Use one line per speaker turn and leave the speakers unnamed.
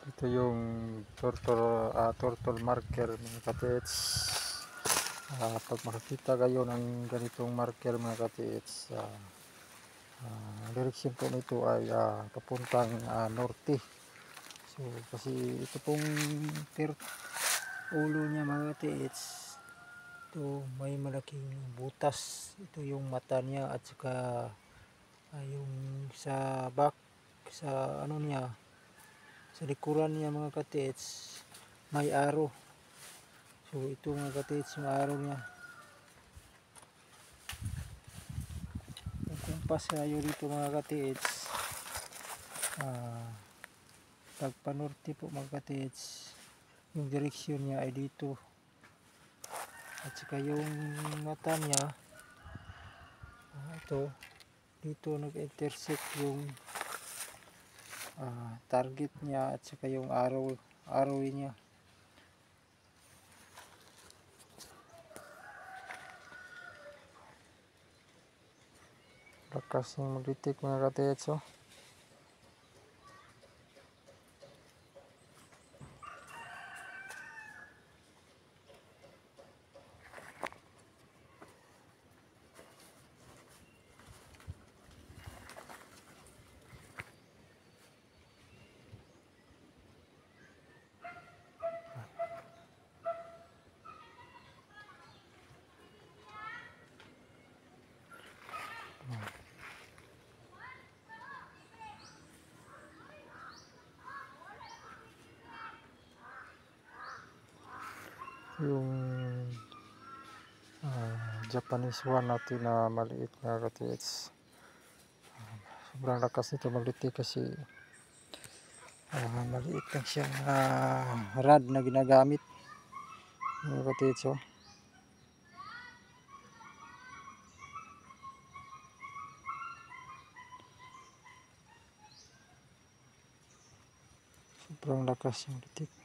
Ito yung turtle marker mga katits. Pag makakita kayo ng ganitong marker mga katits, direksyon po nito ay papuntang norte. So kasi ito pong ulo niya mga katits, ito may malaking butas. Ito yung mata niya at saka yung sa back, sa ano niya, sa likuran niya mga katits, may arrow. So ito mga katits, yung arrow niya. Kung pasayo dito mga katits, pagpanorte po mga katits, yung direksyon niya ay dito. At saka yung mata niya, ito, dito nag-intersect yung target niya at saka yung arrow niya. Lakas yung mag-detect mga katits, oh. Yung Japanese one natin na maliit na katits, sobrang lakas nito mag-detect kasi maliit lang siyang rod na ginagamit mga katits, oh. Sobrang lakas yung detect.